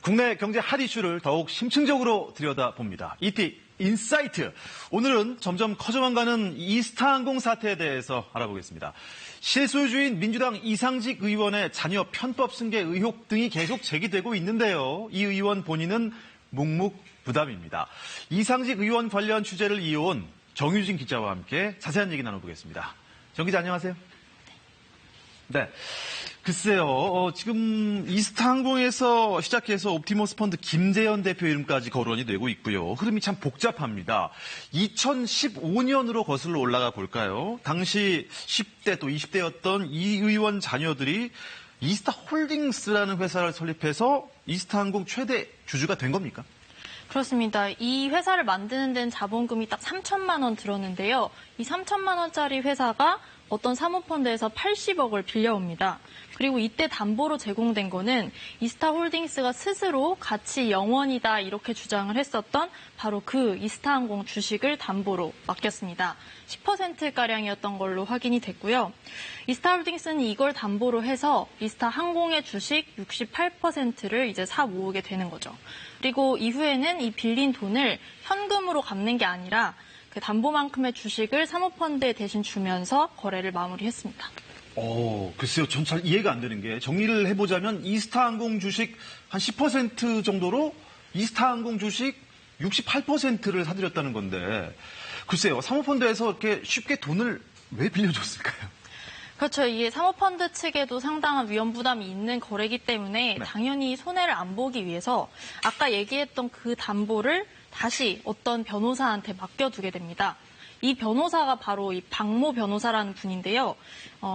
국내 경제 핫 이슈를 더욱 심층적으로 들여다봅니다. ET 인사이트. 오늘은 점점 커져만 가는 이스타항공 사태에 대해서 알아보겠습니다. 실소유주인 민주당 이상직 의원의 자녀 편법 승계 의혹 등이 계속 제기되고 있는데요. 이 의원 본인은 묵묵부담입니다. 이상직 의원 관련 취재를 이어온 정유진 기자와 함께 자세한 얘기 나눠보겠습니다. 정 기자 안녕하세요. 네. 글쎄요, 지금 이스타항공에서 시작해서 옵티머스 펀드 김재현 대표 이름까지 거론이 되고 있고요. 흐름이 참 복잡합니다. 2015년으로 거슬러 올라가 볼까요? 당시 10대 또 20대였던 이 의원 자녀들이 이스타홀딩스라는 회사를 설립해서 이스타항공 최대 주주가 된 겁니까? 그렇습니다. 이 회사를 만드는 데는 자본금이 딱 3천만 원 들었는데요. 이 3천만 원짜리 회사가 어떤 사모펀드에서 80억을 빌려옵니다. 그리고 이때 담보로 제공된 거는 이스타홀딩스가 스스로 가치 0원이다 이렇게 주장을 했었던 바로 그 이스타항공 주식을 담보로 맡겼습니다. 10%가량이었던 걸로 확인이 됐고요. 이스타홀딩스는 이걸 담보로 해서 이스타항공의 주식 68%를 이제 사 모으게 되는 거죠. 그리고 이후에는 이 빌린 돈을 현금으로 갚는 게 아니라 그 담보만큼의 주식을 사모펀드에 대신 주면서 거래를 마무리했습니다. 글쎄요. 전 잘 이해가 안 되는 게 정리를 해보자면 이스타항공 주식 한 10% 정도로 이스타항공 주식 68%를 사들였다는 건데 글쎄요. 사모펀드에서 이렇게 쉽게 돈을 왜 빌려줬을까요? 그렇죠. 이게 사모펀드 측에도 상당한 위험 부담이 있는 거래이기 때문에 네. 당연히 손해를 안 보기 위해서 아까 얘기했던 그 담보를 다시 어떤 변호사한테 맡겨두게 됩니다. 이 변호사가 바로 이 박모 변호사라는 분인데요.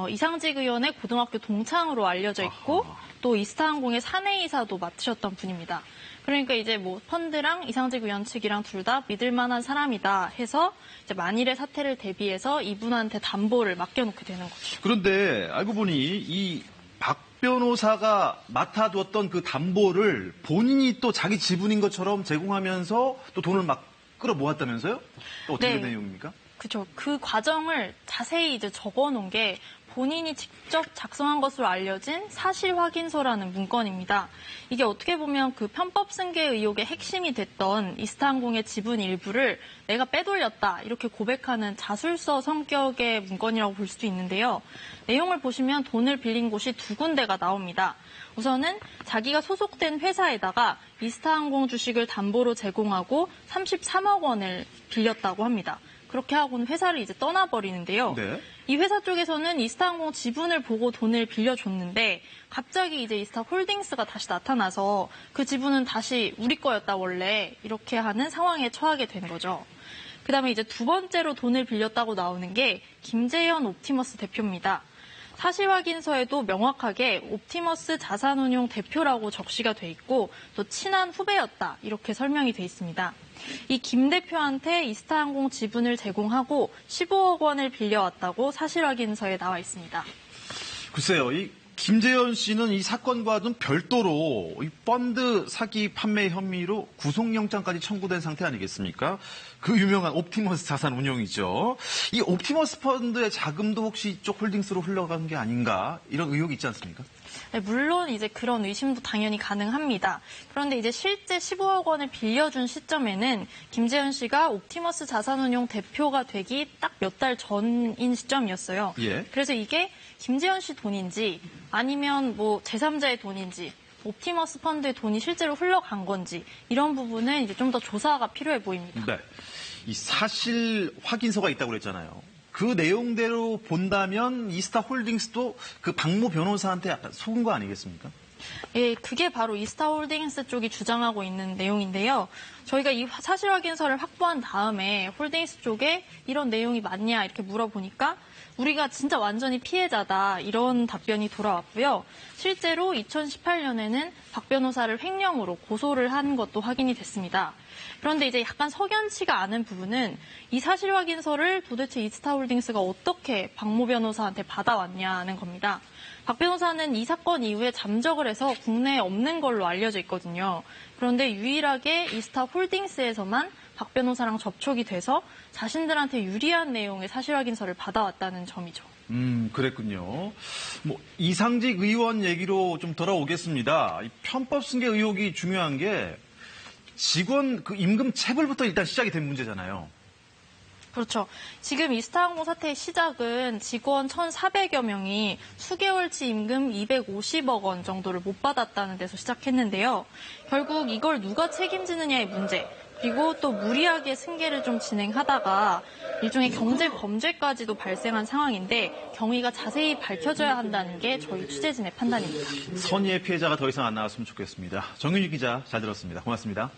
이상직 의원의 고등학교 동창으로 알려져 있고 또 이스타항공의 사내이사도 맡으셨던 분입니다. 그러니까 이제 뭐 펀드랑 이상직 의원 측이랑 둘 다 믿을 만한 사람이다 해서 이제 만일의 사태를 대비해서 이분한테 담보를 맡겨놓게 되는 거죠. 그런데 알고 보니 이 박 변호사가 맡아두었던 그 담보를 본인이 또 자기 지분인 것처럼 제공하면서 또 돈을 막 끌어모았다면서요? 또 어떻게 된 내용입니까? 그렇죠. 그 과정을 자세히 이제 적어놓은 게 본인이 직접 작성한 것으로 알려진 사실 확인서라는 문건입니다. 이게 어떻게 보면 그 편법 승계 의혹의 핵심이 됐던 이스타항공의 지분 일부를 내가 빼돌렸다 이렇게 고백하는 자술서 성격의 문건이라고 볼 수도 있는데요. 내용을 보시면 돈을 빌린 곳이 두 군데가 나옵니다. 우선은 자기가 소속된 회사에다가 이스타항공 주식을 담보로 제공하고 33억 원을 빌렸다고 합니다. 그렇게 하고는 회사를 이제 떠나버리는데요. 네. 이 회사 쪽에서는 이스타항공 지분을 보고 돈을 빌려줬는데 갑자기 이제 이스타홀딩스가 다시 나타나서 그 지분은 다시 우리 거였다 원래 이렇게 하는 상황에 처하게 된 거죠. 그다음에 이제 두 번째로 돈을 빌렸다고 나오는 게 김재현 옵티머스 대표입니다. 사실 확인서에도 명확하게 옵티머스 자산운용 대표라고 적시가 돼 있고 또 친한 후배였다 이렇게 설명이 돼 있습니다. 이 김 대표한테 이스타항공 지분을 제공하고 15억 원을 빌려왔다고 사실 확인서에 나와 있습니다. 글쎄요. 이 김재현 씨는 이 사건과는 별도로 이 펀드 사기 판매 혐의로 구속영장까지 청구된 상태 아니겠습니까? 그 유명한 옵티머스 자산운용이죠. 이 옵티머스 펀드의 자금도 혹시 이쪽 홀딩스로 흘러간 게 아닌가 이런 의혹이 있지 않습니까? 네, 물론 이제 그런 의심도 당연히 가능합니다. 그런데 이제 실제 15억 원을 빌려준 시점에는 김재현 씨가 옵티머스 자산운용 대표가 되기 딱 몇 달 전인 시점이었어요. 예. 그래서 이게 김재현 씨 돈인지 아니면 뭐 제3자의 돈인지 옵티머스 펀드의 돈이 실제로 흘러간 건지 이런 부분은 이제 좀 더 조사가 필요해 보입니다. 네. 이 사실 확인서가 있다고 그랬잖아요. 그 내용대로 본다면 이스타홀딩스도 그 박모 변호사한테 약간 속은 거 아니겠습니까? 예, 그게 바로 이스타홀딩스 쪽이 주장하고 있는 내용인데요. 저희가 이 사실 확인서를 확보한 다음에 홀딩스 쪽에 이런 내용이 맞냐 이렇게 물어보니까 우리가 진짜 완전히 피해자다 이런 답변이 돌아왔고요. 실제로 2018년에는 박 변호사를 횡령으로 고소를 한 것도 확인이 됐습니다. 그런데 이제 약간 석연치가 않은 부분은 이 사실 확인서를 도대체 이스타홀딩스가 어떻게 박모 변호사한테 받아왔냐는 겁니다. 박 변호사는 이 사건 이후에 잠적을 해서 국내에 없는 걸로 알려져 있거든요. 그런데 유일하게 이스타홀딩스에서만 박 변호사랑 접촉이 돼서 자신들한테 유리한 내용의 사실 확인서를 받아왔다는 점이죠. 그랬군요. 이상직 의원 얘기로 좀 돌아오겠습니다. 이 편법 승계 의혹이 중요한 게 직원 그 임금 체불부터 일단 시작이 된 문제잖아요. 그렇죠. 지금 이스타항공 사태의 시작은 직원 1,400여 명이 수개월치 임금 250억 원 정도를 못 받았다는 데서 시작했는데요. 결국 이걸 누가 책임지느냐의 문제, 그리고 또 무리하게 승계를 좀 진행하다가 일종의 경제 범죄까지도 발생한 상황인데 경위가 자세히 밝혀져야 한다는 게 저희 취재진의 판단입니다. 선의의 피해자가 더 이상 안 나왔으면 좋겠습니다. 정윤희 기자 잘 들었습니다. 고맙습니다.